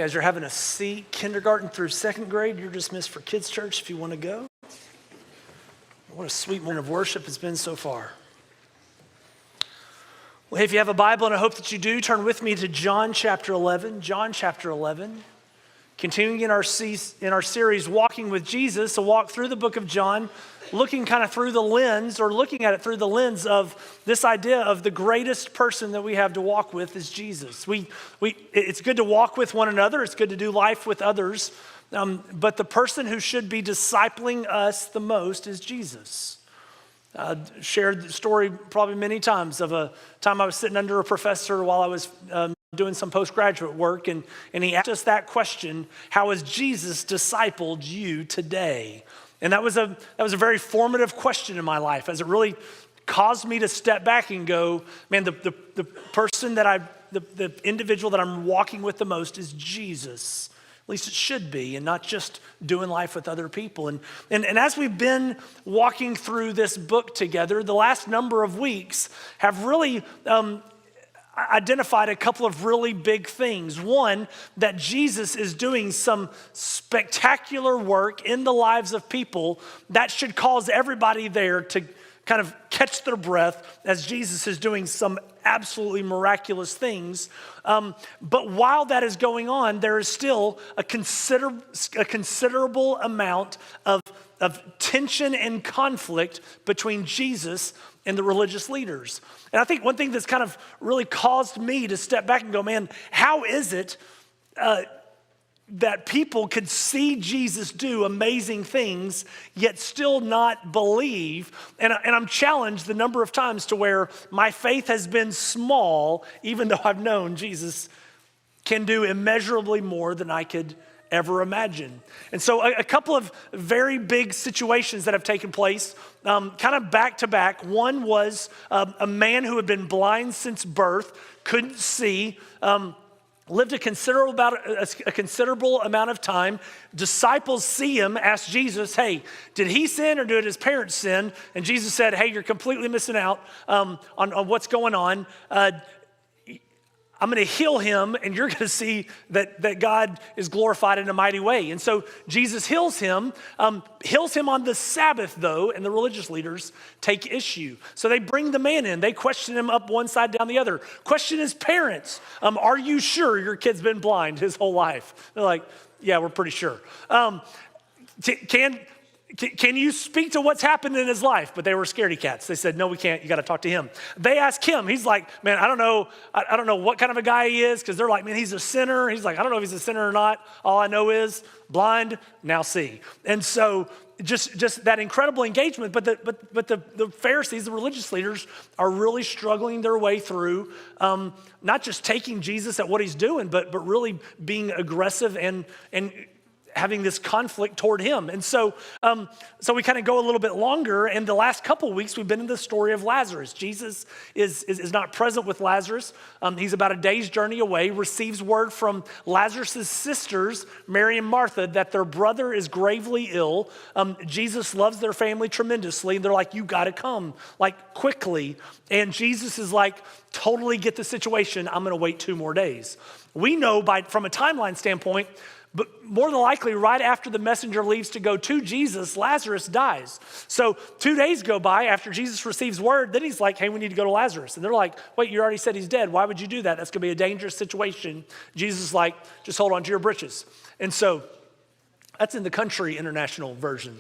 As you're having a seat, kindergarten through second grade, you're dismissed for kids' church if you want to go. What a sweet morning of worship it's been so far. Well, hey, if you have a Bible, and I hope that you do, turn with me to John chapter 11. John chapter 11. Continuing in our series, Walking with Jesus, a walk through the book of John, looking kind of through the lens, or looking at it through the lens of this idea of the greatest person that we have to walk with is Jesus. It's good to walk with one another. It's good to do life with others. But the person who should be discipling us the most is Jesus. Shared the story probably many times of a time I was sitting under a professor while I was doing some postgraduate work, and he asked us that question: how has Jesus discipled you today? And that was a very formative question in my life, as it really caused me to step back and go, man, the person that the individual that I'm walking with the most is Jesus. At least it should be, and not just doing life with other people. And as we've been walking through this book together, the last number of weeks have really identified a couple of really big things. One, that Jesus is doing some spectacular work in the lives of people that should cause everybody there to kind of catch their breath as Jesus is doing some absolutely miraculous things. But while that is going on, there is still a considerable amount of tension and conflict between Jesus and the religious leaders. And I think one thing that's kind of really caused me to step back and go, man, how is it that people could see Jesus do amazing things, yet still not believe? And I'm challenged the number of times to where my faith has been small, even though I've known Jesus can do immeasurably more than I could ever imagine. And so a couple of very big situations that have taken place, kind of back to back. One was a man who had been blind since birth, couldn't see, lived a considerable amount of time. Disciples see him, ask Jesus, hey, did he sin or did his parents sin? And Jesus said, hey, you're completely missing out on what's going on. I'm going to heal him, and you're going to see that God is glorified in a mighty way. And so Jesus heals him on the Sabbath, though, and the religious leaders take issue. So they bring the man in. They question him up one side, down the other. Question his parents. Are you sure your kid's been blind his whole life? They're like, yeah, we're pretty sure. Can you speak to what's happened in his life? But they were scaredy cats. They said, no, we can't. You got to talk to him. They ask him. He's like, man, I don't know what kind of a guy he is, because they're like, man, he's a sinner. He's like, I don't know if he's a sinner or not. All I know is blind, now see. And so just that incredible engagement. But the Pharisees, the religious leaders, are really struggling their way through not just taking Jesus at what he's doing, but really being aggressive and having this conflict toward him. And so we kind of go a little bit longer, and the last couple of weeks we've been in the story of Lazarus. Jesus is not present with Lazarus. He's about a day's journey away, receives word from Lazarus' sisters, Mary and Martha, that their brother is gravely ill. Jesus loves their family tremendously, and they're like, you got to come, like, quickly. And Jesus is like, totally get the situation. I'm going to wait 2 more days. We know from a timeline standpoint, but more than likely, right after the messenger leaves to go to Jesus, Lazarus dies. So 2 days go by after Jesus receives word. Then he's like, hey, we need to go to Lazarus. And they're like, wait, you already said he's dead. Why would you do that? That's going to be a dangerous situation. Jesus is like, just hold on to your britches. And so that's in the country international version.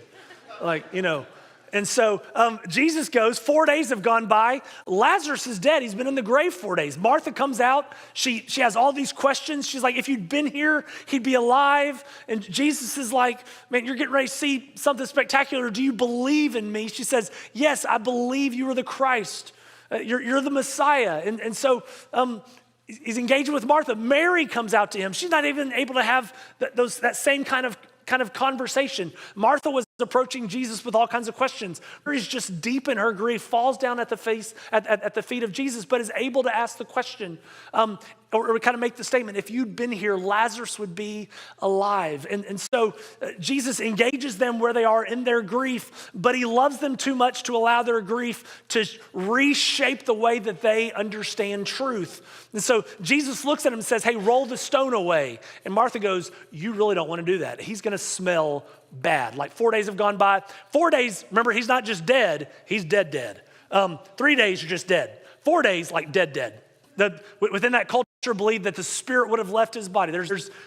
And so Jesus goes, 4 days have gone by. Lazarus is dead. He's been in the grave 4 days. Martha comes out. She has all these questions. She's like, if you'd been here, he'd be alive. And Jesus is like, man, you're getting ready to see something spectacular. Do you believe in me? She says, yes, I believe you are the Christ. You're the Messiah. And so he's engaging with Martha. Mary comes out to him. She's not even able to have that same kind of conversation. Martha was approaching Jesus with all kinds of questions. Mary's just deep in her grief, falls down at the feet of Jesus, but is able to ask the question, or kind of make the statement, if you'd been here, Lazarus would be alive. And so Jesus engages them where they are in their grief, but he loves them too much to allow their grief to reshape the way that they understand truth. And so Jesus looks at him and says, hey, roll the stone away. And Martha goes, you really don't want to do that. He's going to smell bad. Like 4 days have gone by. 4 days, remember, he's not just dead, he's dead. 3 days, you're just dead. 4 days, like dead. Within that culture, believed that the spirit would have left his body.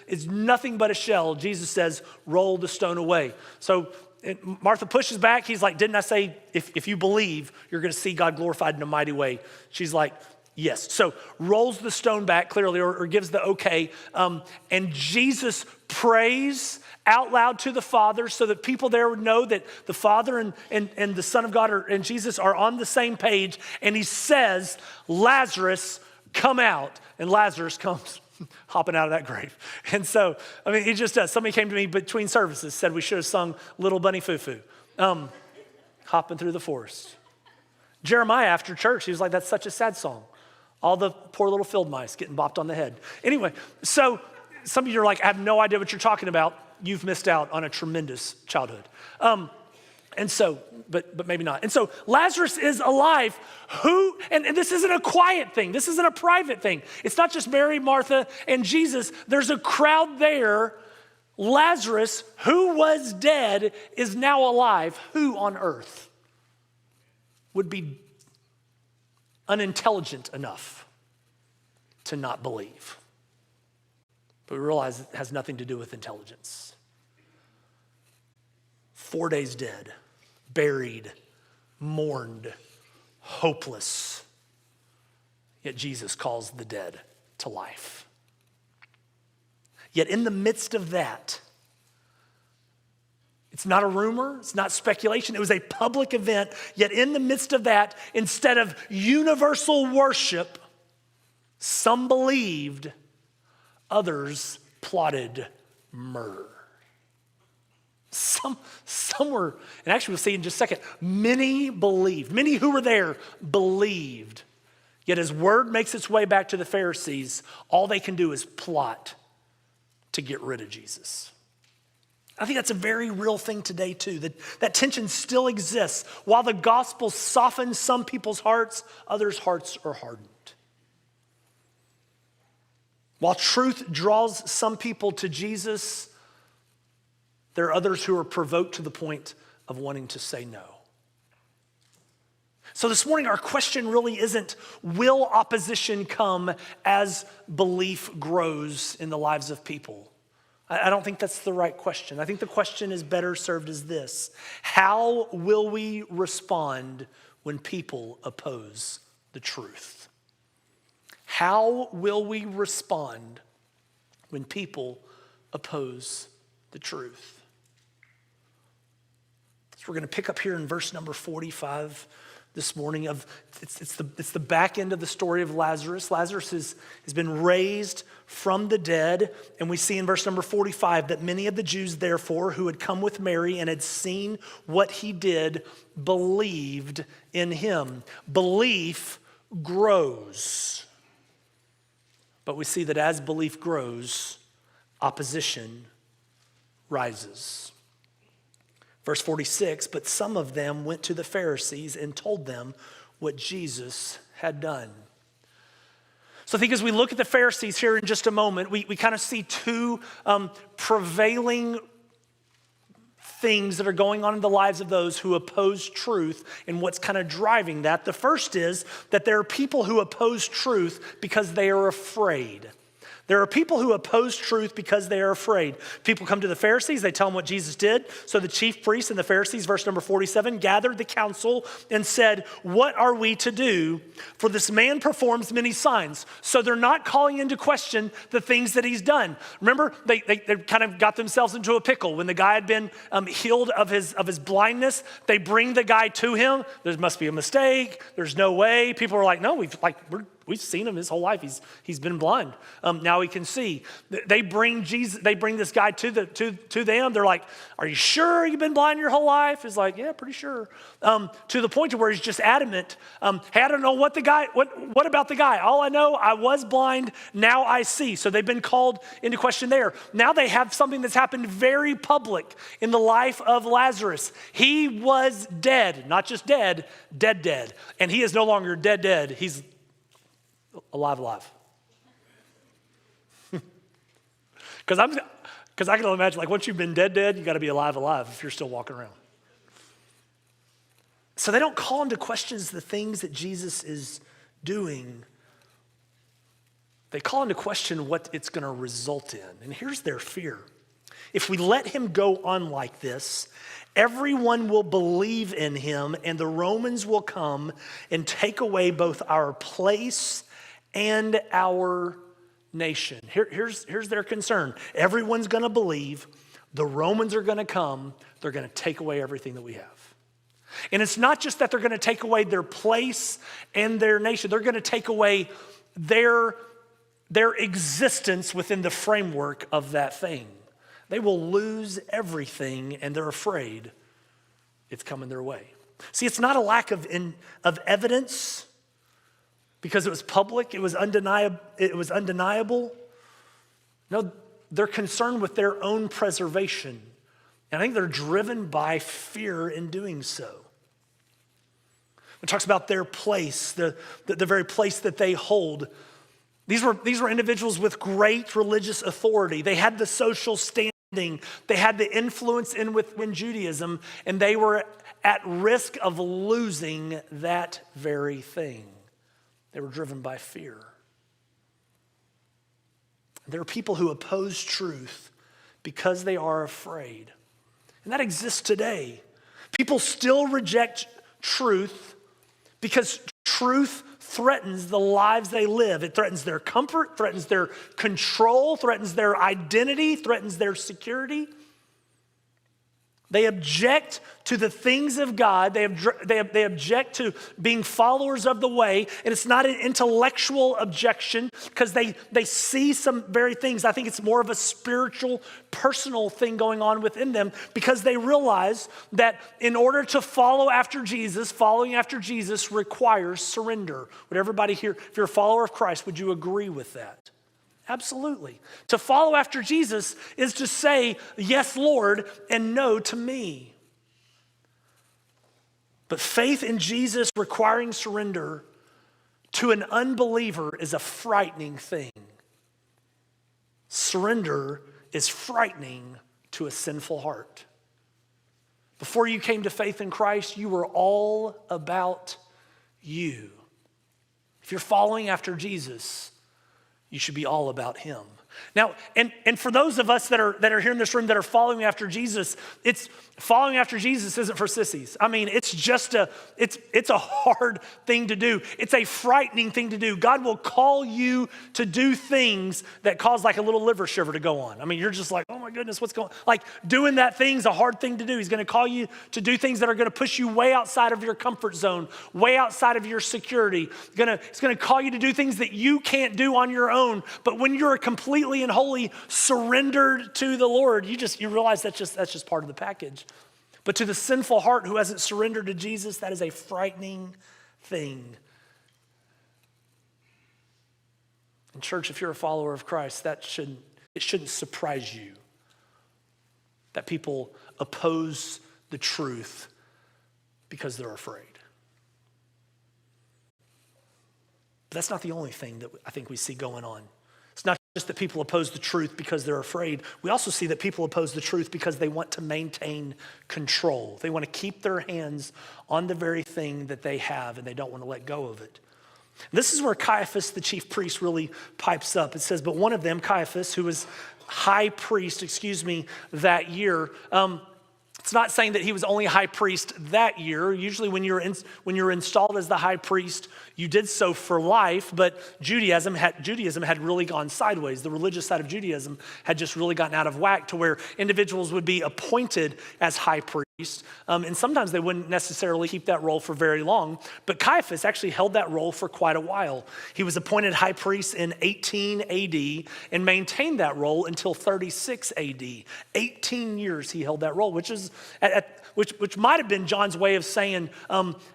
It's nothing but a shell. Jesus says, roll the stone away. So Martha pushes back. He's like, didn't I say if you believe, you're going to see God glorified in a mighty way? She's like, yes. So rolls the stone back clearly, or gives the okay. And Jesus prays out loud to the Father so that people there would know that the Father and the Son of God and Jesus are on the same page. And he says, Lazarus, come out. And Lazarus comes hopping out of that grave. And so, I mean, he just does. Somebody came to me between services, said we should have sung Little Bunny Foo-Foo, hopping through the forest. Jeremiah, after church, he was like, that's such a sad song. All the poor little field mice getting bopped on the head. Anyway, so some of you are like, I have no idea what you're talking about. You've missed out on a tremendous childhood. And so, but maybe not. And so Lazarus is alive. And this isn't a quiet thing. This isn't a private thing. It's not just Mary, Martha, and Jesus. There's a crowd there. Lazarus, who was dead, is now alive. Who on earth would be unintelligent enough to not believe? But we realize it has nothing to do with intelligence. 4 days dead, buried, mourned, hopeless. Yet Jesus calls the dead to life. Yet in the midst of that, it's not a rumor, it's not speculation, it was a public event. Yet in the midst of that, instead of universal worship, some believed, others plotted murder. Some were, and actually we'll see in just a second, many believed. Many who were there believed. Yet as word makes its way back to the Pharisees, all they can do is plot to get rid of Jesus. I think that's a very real thing today too, that tension still exists. While the gospel softens some people's hearts, others' hearts are hardened. While truth draws some people to Jesus, there are others who are provoked to the point of wanting to say no. So this morning, our question really isn't, will opposition come as belief grows in the lives of people? I don't think that's the right question. I think the question is better served as this: how will we respond when people oppose the truth? How will we respond when people oppose the truth? So we're going to pick up here in verse number 45 this morning. It's the back end of the story of Lazarus. Lazarus has been raised from the dead, and we see in verse number 45 that many of the Jews, therefore, who had come with Mary and had seen what he did, believed in him. Belief grows. But we see that as belief grows, opposition rises. Verse 46, but some of them went to the Pharisees and told them what Jesus had done. So I think as we look at the Pharisees here in just a moment, we kind of see two prevailing things that are going on in the lives of those who oppose truth and what's kind of driving that. The first is that there are people who oppose truth because they are afraid. There are people who oppose truth because they are afraid. People come to the Pharisees, they tell them what Jesus did. So the chief priests and the Pharisees, verse number 47, gathered the council and said, what are we to do? For this man performs many signs. So they're not calling into question the things that he's done. Remember, they kind of got themselves into a pickle. When the guy had been healed of his blindness, they bring the guy to him. There must be a mistake. There's no way. People are like, no, we've we've seen him his whole life. He's been blind. Now he can see. They bring Jesus. They bring this guy to them. They're like, "Are you sure you've been blind your whole life?" He's like, "Yeah, pretty sure." To the point to where he's just adamant. Hey, I don't know what about the guy? All I know, I was blind. Now I see. So they've been called into question there. Now they have something that's happened very public in the life of Lazarus. He was dead, not just dead, dead. And he is no longer dead. He's alive. Because I can imagine, like, once you've been dead, you got to be alive if you're still walking around. So they don't call into questions the things that Jesus is doing. They call into question what it's going to result in. And here's their fear. If we let him go on like this, everyone will believe in him, and the Romans will come and take away both our place and our nation. Here's their concern. Everyone's going to believe. The Romans are going to come. They're going to take away everything that we have. And it's not just that they're going to take away their place and their nation. They're going to take away their existence within the framework of that thing. They will lose everything, and they're afraid it's coming their way. See, it's not a lack of evidence because it was public, it was undeniable. No, they're concerned with their own preservation. And I think they're driven by fear in doing so. It talks about their place, the very place that they hold. These were individuals with great religious authority. They had the social standing. They had the influence within Judaism, and they were at risk of losing that very thing. They were driven by fear. There are people who oppose truth because they are afraid. And that exists today. People still reject truth because truth threatens the lives they live. It threatens their comfort, threatens their control, threatens their identity, threatens their security. They object to the things of God. They object to being followers of the way. And it's not an intellectual objection because they see some very things. I think it's more of a spiritual, personal thing going on within them because they realize that in order to follow after Jesus, following after Jesus requires surrender. Would everybody here, if you're a follower of Christ, would you agree with that? Absolutely. To follow after Jesus is to say, yes, Lord, and no to me. But faith in Jesus requiring surrender to an unbeliever is a frightening thing. Surrender is frightening to a sinful heart. Before you came to faith in Christ, you were all about you. If you're following after Jesus, you should be all about him. Now, and for those of us that are here in this room that are following after Jesus, it's following after Jesus isn't for sissies. I mean, it's a hard thing to do. It's a frightening thing to do. God will call you to do things that cause like a little liver shiver to go on. I mean, you're just like, oh my goodness, what's going on? Like doing that thing's a hard thing to do. He's going to call you to do things that are going to push you way outside of your comfort zone, way outside of your security. It's going to call you to do things that you can't do on your own. But when you're completely and wholly surrendered to the Lord, you realize that's just part of the package. But to the sinful heart who hasn't surrendered to Jesus, that is a frightening thing. And church, if you're a follower of Christ, it shouldn't surprise you that people oppose the truth because they're afraid. But that's not the only thing that I think we see going on. It's not just that people oppose the truth because they're afraid. We also see that people oppose the truth because they want to maintain control. They want to keep their hands on the very thing that they have, and they don't want to let go of it. This is where Caiaphas, the chief priest, really pipes up. It says, but one of them, Caiaphas, who was high priest, that year, it's not saying that he was only high priest that year. Usually when you're installed as the high priest, you did so for life, but Judaism had really gone sideways. The religious side of Judaism had just really gotten out of whack to where individuals would be appointed as high priest. and sometimes they wouldn't necessarily keep that role for very long, but Caiaphas actually held that role for quite a while. He was appointed high priest in 18 AD and maintained that role until 36 AD. 18 years he held that role, which might have been John's way of saying,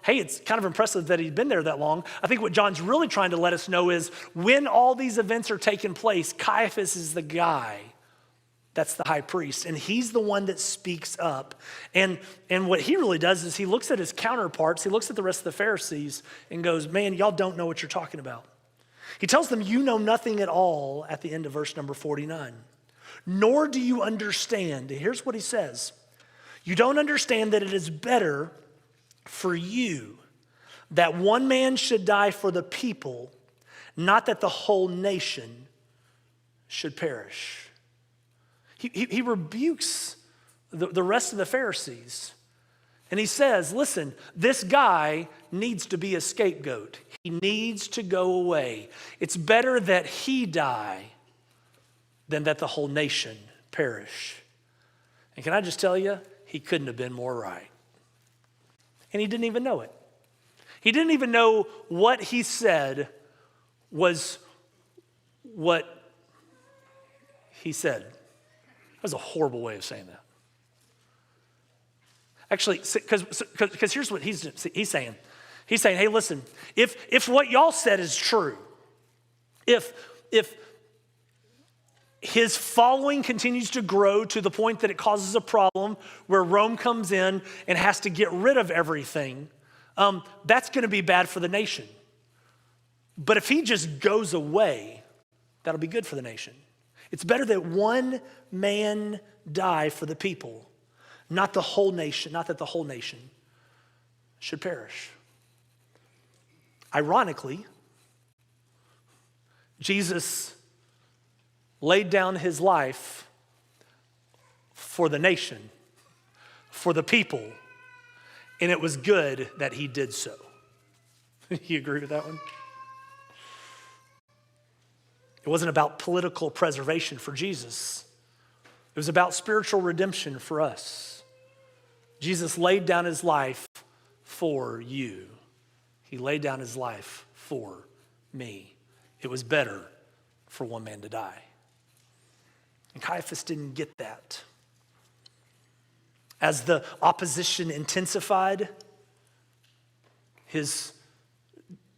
hey, it's kind of impressive that he'd been there that long. I think what John's really trying to let us know is when all these events are taking place, Caiaphas is the guy that's the high priest, and he's the one that speaks up. And what he really does is he looks at his counterparts, he looks at the rest of the Pharisees and goes, man, y'all don't know what you're talking about. He tells them, you know nothing at all at the end of verse number 49. Nor do you understand. Here's what he says. You don't understand that it is better for you that one man should die for the people, not that the whole nation should perish. He rebukes the rest of the Pharisees. And he says, listen, this guy needs to be a scapegoat. He needs to go away. It's better that he die than that the whole nation perish. And can I just tell you, he couldn't have been more right. And he didn't even know it. He didn't even know what he said was what he said. That was a horrible way of saying that. Actually, because here's what he's saying. He's saying, hey, listen, if what y'all said is true, if his following continues to grow to the point that it causes a problem where Rome comes in and has to get rid of everything, that's going to be bad for the nation. But if he just goes away, that'll be good for the nation. It's better that one man die for the people, not the whole nation, not that the whole nation should perish. Ironically, Jesus laid down his life for the nation, for the people, and it was good that he did so. You agree with that one? It wasn't about political preservation for Jesus. It was about spiritual redemption for us. Jesus laid down his life for you. He laid down his life for me. It was better for one man to die. And Caiaphas didn't get that. As the opposition intensified, his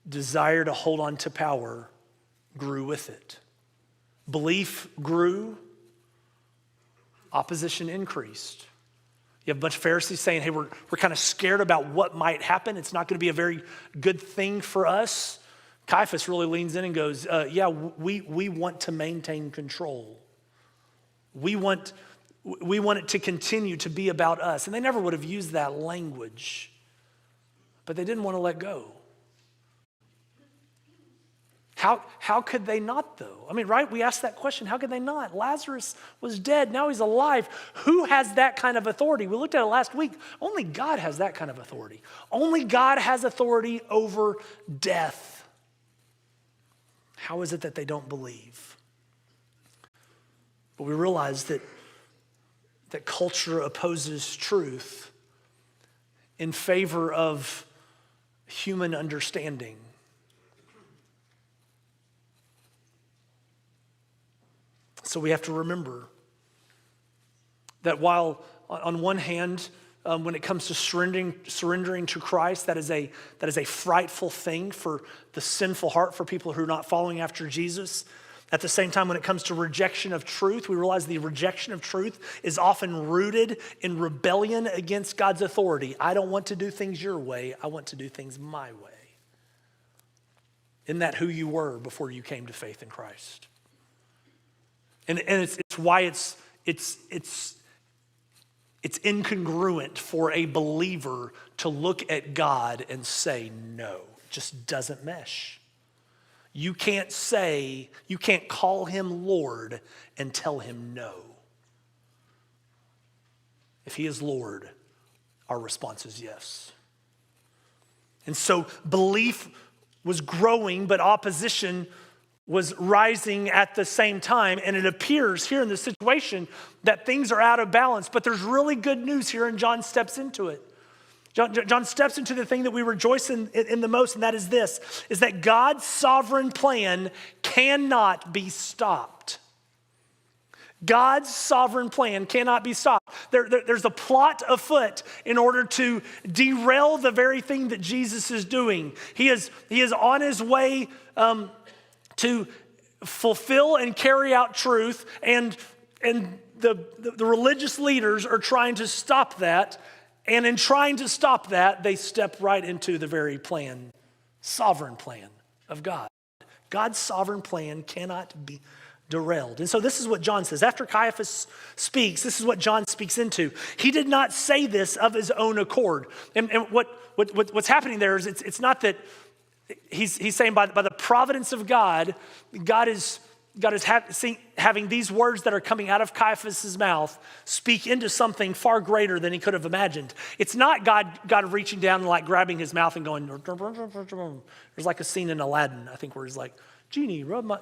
desire to hold on to power grew with it. Belief grew, opposition increased. You have a bunch of Pharisees saying, hey, we're kind of scared about what might happen. It's not going to be a very good thing for us. Caiaphas really leans in and goes, we want to maintain control. We want it to continue to be about us. And they never would have used that language, but they didn't want to let go. How could they not, though? I mean, right? We asked that question. How could they not? Lazarus was dead. Now he's alive. Who has that kind of authority? We looked at it last week. Only God has that kind of authority. Only God has authority over death. How is it that they don't believe? But we realize that culture opposes truth in favor of human understanding. So we have to remember that while on one hand, when it comes to surrendering to Christ, that is a frightful thing for the sinful heart, for people who are not following after Jesus. At the same time, when it comes to rejection of truth, we realize the rejection of truth is often rooted in rebellion against God's authority. I don't want to do things your way. I want to do things my way. Isn't that who you were before you came to faith in Christ? And it's why it's incongruent for a believer to look at God and say no. It just doesn't mesh. You can't call him Lord and tell him no. If he is Lord, our response is yes. And so belief was growing, but opposition was rising at the same time, and it appears here in this situation that things are out of balance, but there's really good news here, and John steps into it. John steps into the thing that we rejoice in the most, and that is this, is that God's sovereign plan cannot be stopped. God's sovereign plan cannot be stopped. There's a plot afoot in order to derail the very thing that Jesus is doing. He is on his way to fulfill and carry out truth, and the religious leaders are trying to stop that. And in trying to stop that, they step right into the very plan, sovereign plan of God. God's sovereign plan cannot be derailed. And so this is what John says. After Caiaphas speaks, this is what John speaks into. He did not say this of his own accord. And what's happening there is it's not that he's saying by the providence of God, God is having these words that are coming out of Caiaphas' mouth speak into something far greater than he could have imagined. It's not God reaching down and like grabbing his mouth and going, there's like a scene in Aladdin, I think, where he's like, genie, rub my,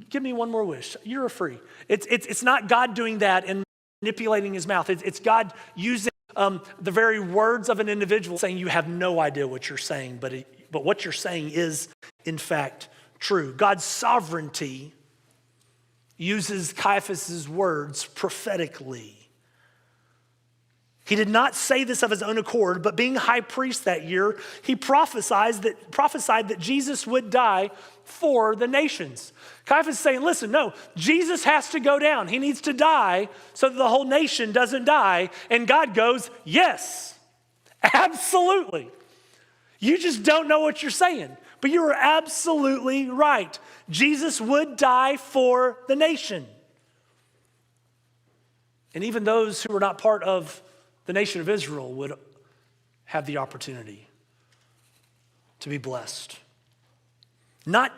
give me one more wish, you're free. It's not God doing that and manipulating his mouth. It's God using the very words of an individual saying, you have no idea what you're saying, but what you're saying is, in fact, true. God's sovereignty uses Caiaphas' words prophetically. He did not say this of his own accord, but being high priest that year, he prophesied that Jesus would die for the nations. Caiaphas is saying, listen, no, Jesus has to go down. He needs to die so that the whole nation doesn't die. And God goes, yes, absolutely. You just don't know what you're saying. But you are absolutely right. Jesus would die for the nation. And even those who were not part of the nation of Israel would have the opportunity to be blessed. Not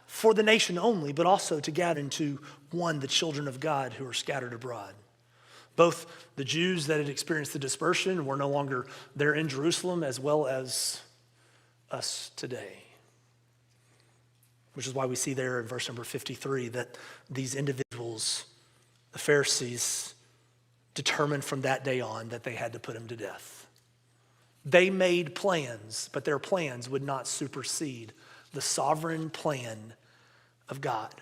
for the nation only, but also to gather into one, the children of God who are scattered abroad. Both the Jews that had experienced the dispersion were no longer there in Jerusalem, as well as us today. Which is why we see there in verse number 53 that these individuals, the Pharisees, determined from that day on that they had to put him to death. They made plans, but their plans would not supersede the sovereign plan of God.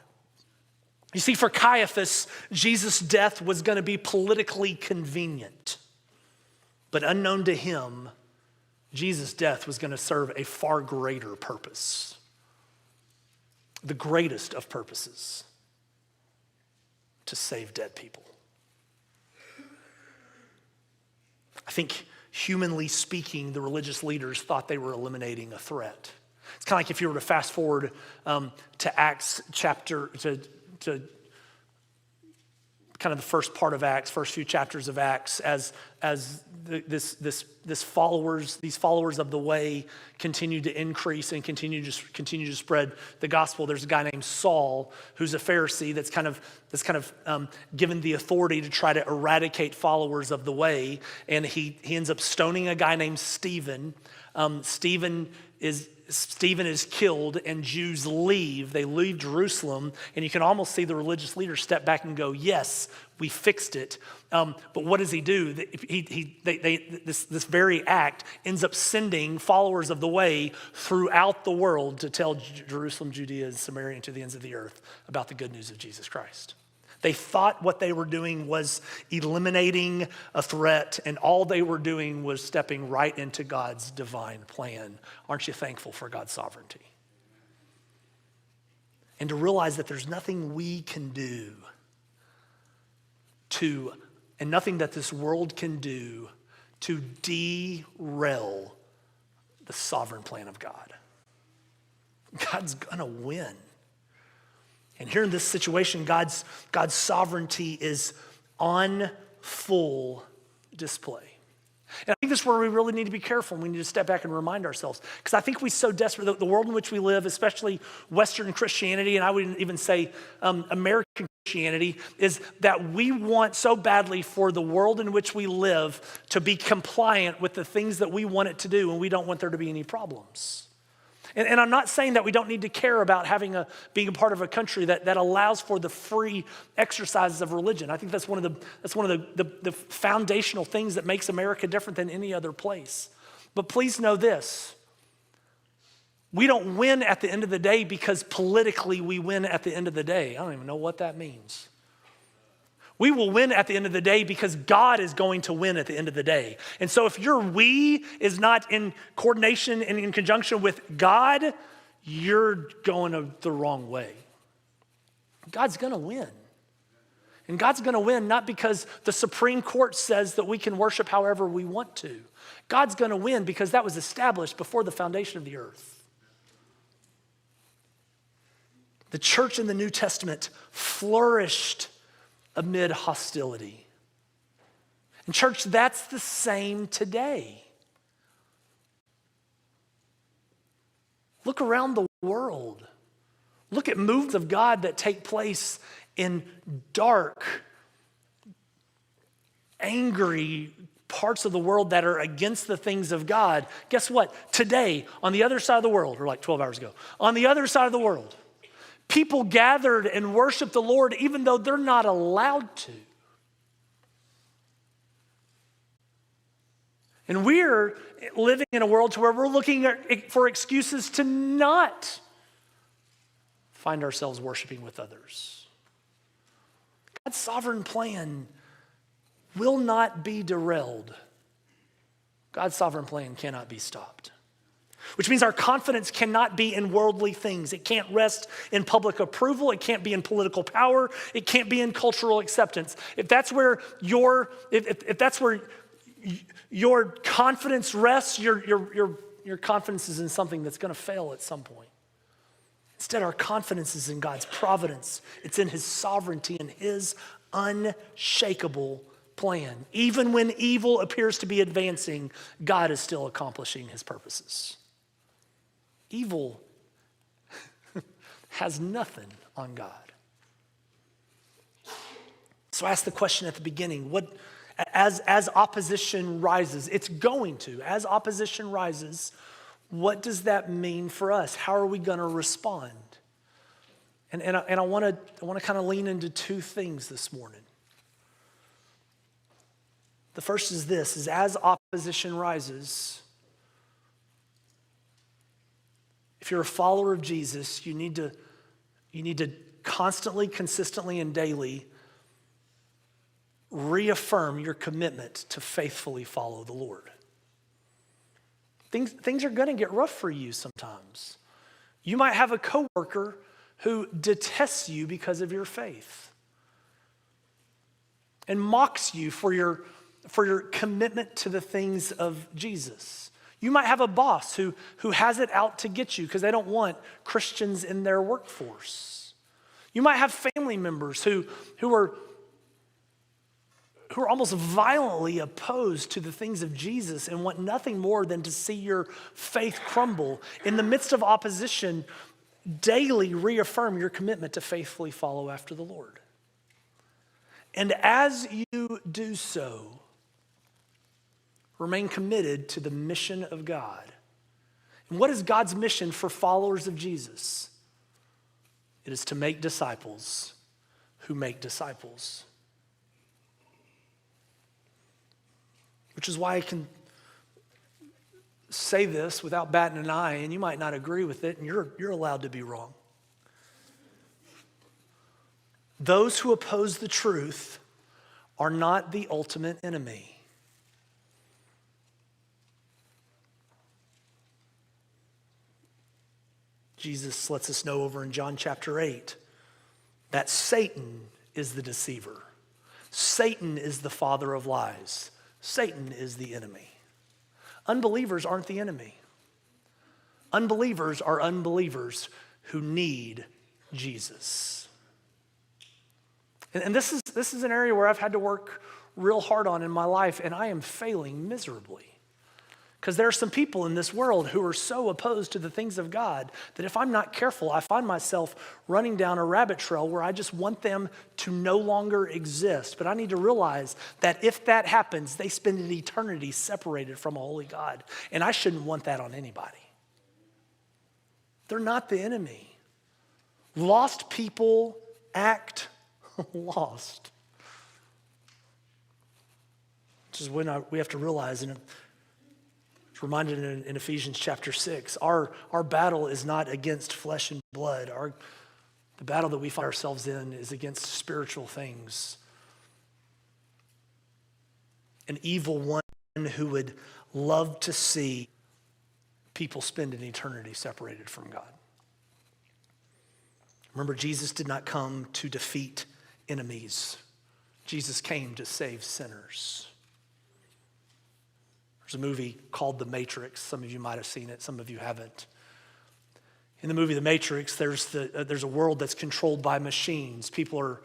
You see, for Caiaphas, Jesus' death was going to be politically convenient. But unknown to him, Jesus' death was going to serve a far greater purpose. The greatest of purposes, to save dead people. I think, humanly speaking, the religious leaders thought they were eliminating a threat. It's kind of like if you were to fast forward to Acts chapter, to kind of the first part of Acts, first few chapters of Acts, as these followers of the way continue to increase and continue to spread the gospel. There's a guy named Saul who's a Pharisee that's kind of given the authority to try to eradicate followers of the way, and he ends up stoning a guy named Stephen. Stephen is killed and Jews leave. They leave Jerusalem, and you can almost see the religious leaders step back and go, yes, we fixed it. But what does he do? This very act ends up sending followers of the way throughout the world to tell Jerusalem, Judea, and Samaria, and to the ends of the earth about the good news of Jesus Christ. They thought what they were doing was eliminating a threat, and all they were doing was stepping right into God's divine plan. Aren't you thankful for God's sovereignty? And to realize that there's nothing we can do and nothing that this world can do to derail the sovereign plan of God. God's gonna win. And here in this situation, God's sovereignty is on full display. And I think this is where we really need to be careful, and we need to step back and remind ourselves. Because I think we so desperate, the world in which we live, especially Western Christianity, and I would even say American Christianity, is that we want so badly for the world in which we live to be compliant with the things that we want it to do, and we don't want there to be any problems. And I'm not saying that we don't need to care about being a part of a country that allows for the free exercises of religion. I think that's one of the foundational things that makes America different than any other place. But please know this. We don't win at the end of the day because politically we win at the end of the day. I don't even know what that means. We will win at the end of the day because God is going to win at the end of the day. And so if your we is not in coordination and in conjunction with God, you're going the wrong way. God's going to win. And God's going to win not because the Supreme Court says that we can worship however we want to. God's going to win because that was established before the foundation of the earth. The church in the New Testament flourished amid hostility. And church, that's the same today. Look around the world. Look at moves of God that take place in dark, angry parts of the world that are against the things of God. Guess what? Today, on the other side of the world, or like 12 hours ago, on the other side of the world, people gathered and worshiped the Lord even though they're not allowed to. And we're living in a world to where we're looking for excuses to not find ourselves worshiping with others. God's sovereign plan will not be derailed. God's sovereign plan cannot be stopped. Which means our confidence cannot be in worldly things. It can't rest in public approval. It can't be in political power. It can't be in cultural acceptance. If that's where your confidence rests, your confidence is in something that's going to fail at some point. Instead, our confidence is in God's providence. It's in his sovereignty and his unshakable plan. Even when evil appears to be advancing, God is still accomplishing his purposes. Evil has nothing on God. So I asked the question at the beginning, as opposition rises, it's going to, as opposition rises, what does that mean for us? How are we going to respond? And I want to kind of lean into two things this morning. The first is this, is as opposition rises, if you're a follower of Jesus, you need to constantly, consistently, and daily reaffirm your commitment to faithfully follow the Lord. Things are going to get rough for you sometimes. You might have a coworker who detests you because of your faith and mocks you for your commitment to the things of Jesus. You might have a boss who has it out to get you because they don't want Christians in their workforce. You might have family members who are almost violently opposed to the things of Jesus and want nothing more than to see your faith crumble. In the midst of opposition, daily reaffirm your commitment to faithfully follow after the Lord. And as you do so, remain committed to the mission of God. And what is God's mission for followers of Jesus? It is to make disciples who make disciples. Which is why I can say this without batting an eye, and you might not agree with it, and you're allowed to be wrong. Those who oppose the truth are not the ultimate enemy. Jesus lets us know over in John chapter 8 that Satan is the deceiver. Satan is the father of lies. Satan is the enemy. Unbelievers aren't the enemy. Unbelievers are unbelievers who need Jesus. And this is an area where I've had to work real hard on in my life, and I am failing miserably. Because there are some people in this world who are so opposed to the things of God that if I'm not careful, I find myself running down a rabbit trail where I just want them to no longer exist. But I need to realize that if that happens, they spend an eternity separated from a holy God. And I shouldn't want that on anybody. They're not the enemy. Lost people act lost. Which is when we have to realize, and it's reminded in Ephesians chapter 6, our battle is not against flesh and blood. The battle that we find ourselves in is against spiritual things. An evil one who would love to see people spend an eternity separated from God. Remember, Jesus did not come to defeat enemies. Jesus came to save sinners. There's a movie called The Matrix. Some of you might have seen it, some of you haven't. In the movie The Matrix, there's a world that's controlled by machines. People are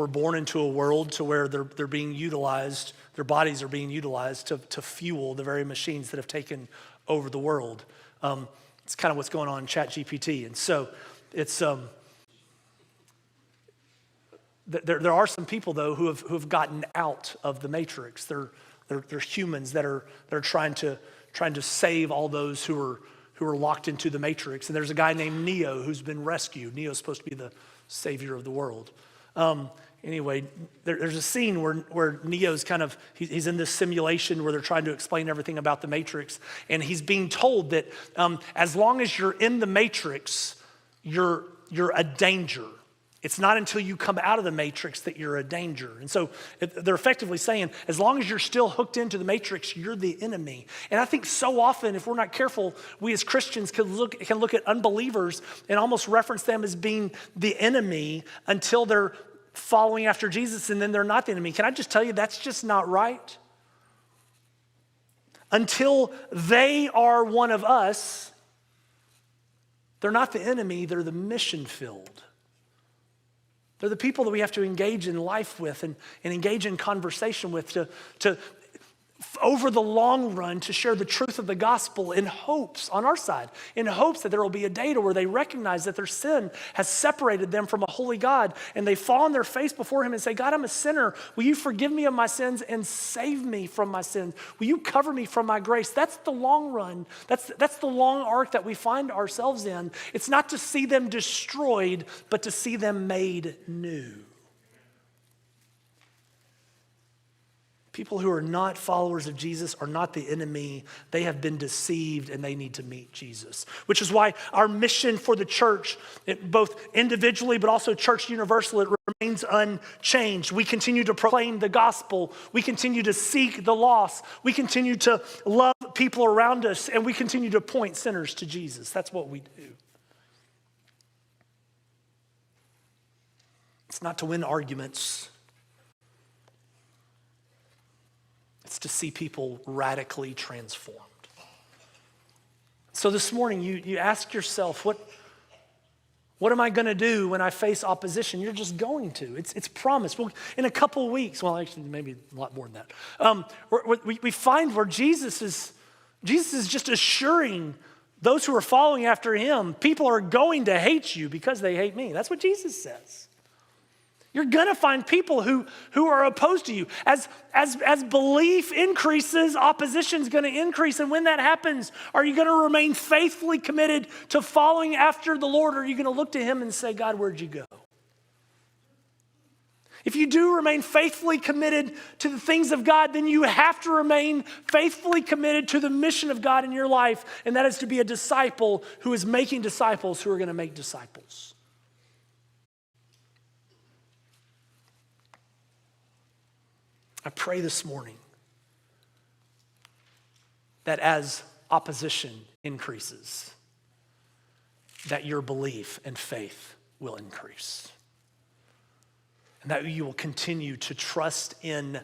born into a world to where they're being utilized, their bodies are being utilized to fuel the very machines that have taken over the world. It's kind of what's going on in ChatGPT. And so it's there are some people though who have gotten out of the Matrix. They're humans that are trying to save all those who are locked into the Matrix. And there's a guy named Neo who's been rescued. Neo's supposed to be the savior of the world. Anyway, there's a scene where Neo's he's in this simulation where they're trying to explain everything about the Matrix. And he's being told that as long as you're in the Matrix, you're a danger. It's not until you come out of the Matrix that you're a danger. And so they're effectively saying, as long as you're still hooked into the Matrix, you're the enemy. And I think so often, if we're not careful, we as Christians can look at unbelievers and almost reference them as being the enemy until they're following after Jesus, and then they're not the enemy. Can I just tell you, that's just not right? Until they are one of us, they're not the enemy, they're the mission field. They're the people that we have to engage in life with and engage in conversation with to over the long run to share the truth of the gospel in hopes, on our side, in hopes that there will be a day to where they recognize that their sin has separated them from a holy God, and they fall on their face before him and say, God, I'm a sinner. Will you forgive me of my sins and save me from my sins? Will you cover me from my grace? That's the long run. That's the long arc that we find ourselves in. It's not to see them destroyed, but to see them made new. People who are not followers of Jesus are not the enemy. They have been deceived and they need to meet Jesus. Which is why our mission for the church, both individually but also church universal, it remains unchanged. We continue to proclaim the gospel. We continue to seek the lost. We continue to love people around us, and we continue to point sinners to Jesus. That's what we do. It's not to win arguments. It's to see people radically transformed. So this morning, you ask yourself, what am I going to do when I face opposition? You're just going to. It's promised. Well, in a couple of weeks, well, actually, maybe a lot more than that. We find where Jesus is just assuring those who are following after him, people are going to hate you because they hate me. That's what Jesus says. You're going to find people who are opposed to you. As belief increases, opposition is going to increase. And when that happens, are you going to remain faithfully committed to following after the Lord? Or are you going to look to him and say, God, where'd you go? If you do remain faithfully committed to the things of God, then you have to remain faithfully committed to the mission of God in your life. And that is to be a disciple who is making disciples who are going to make disciples. I pray this morning that as opposition increases, that your belief and faith will increase. And that you will continue to trust in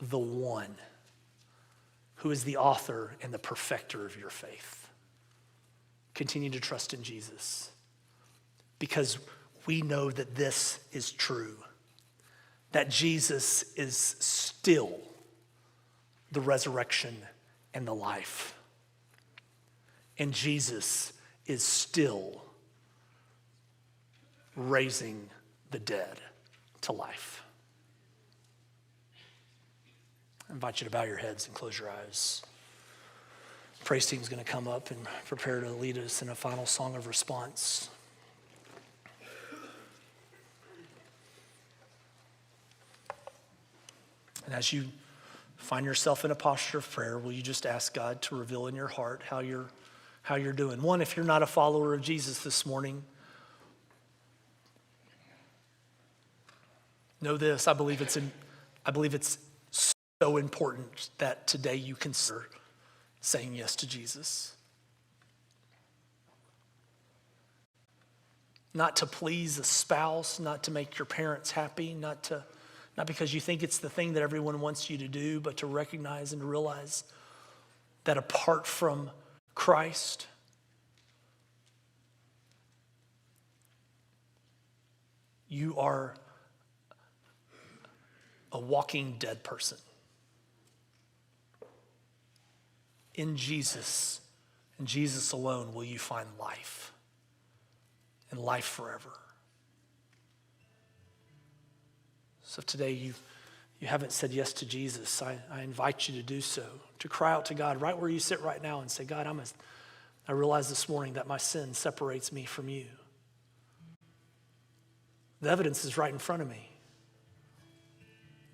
the one who is the author and the perfecter of your faith. Continue to trust in Jesus, because we know that this is true. That Jesus is still the resurrection and the life. And Jesus is still raising the dead to life. I invite you to bow your heads and close your eyes. Praise team's going to come up and prepare to lead us in a final song of response. And as you find yourself in a posture of prayer, will you just ask God to reveal in your heart how you're doing? One, if you're not a follower of Jesus this morning, know this, I believe it's so important that today you consider saying yes to Jesus. Not to please a spouse, not to make your parents happy, not because you think it's the thing that everyone wants you to do, but to recognize and to realize that apart from Christ, you are a walking dead person. In Jesus, and Jesus alone, will you find life, and life forever. So if today you haven't said yes to Jesus, I invite you to do so, to cry out to God right where you sit right now and say, God, I realize this morning that my sin separates me from you. The evidence is right in front of me.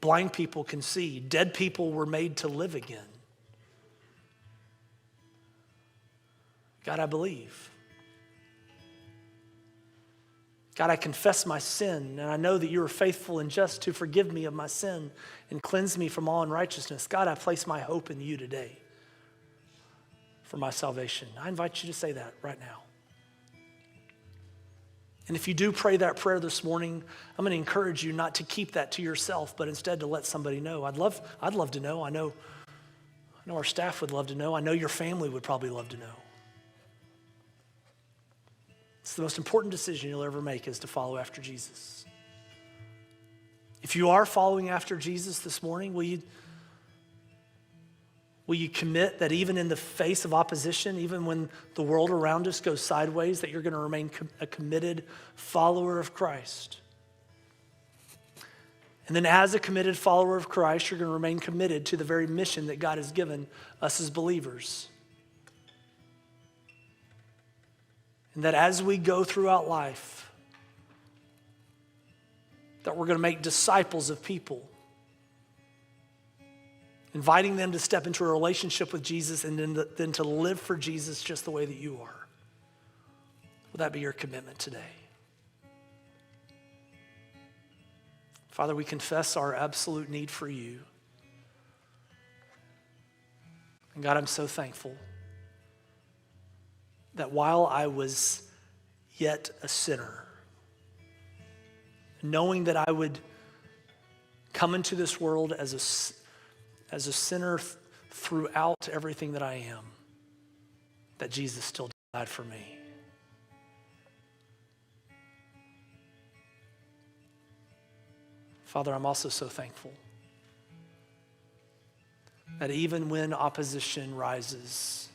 Blind people can see. Dead people were made to live again. God, I believe. God, I confess my sin, and I know that you are faithful and just to forgive me of my sin and cleanse me from all unrighteousness. God, I place my hope in you today for my salvation. I invite you to say that right now. And if you do pray that prayer this morning, I'm going to encourage you not to keep that to yourself, but instead to let somebody know. I'd love to know. I know our staff would love to know. I know your family would probably love to know. It's the most important decision you'll ever make, is to follow after Jesus. If you are following after Jesus this morning, will you commit that even in the face of opposition, even when the world around us goes sideways, that you're going to remain a committed follower of Christ? And then as a committed follower of Christ, you're going to remain committed to the very mission that God has given us as believers. And that as we go throughout life, that we're going to make disciples of people, inviting them to step into a relationship with Jesus and then to live for Jesus just the way that you are. Will that be your commitment today? Father, we confess our absolute need for you. And God, I'm so thankful that while I was yet a sinner, knowing that I would come into this world as a sinner throughout everything that I am, that Jesus still died for me. Father, I'm also so thankful that even when opposition rises,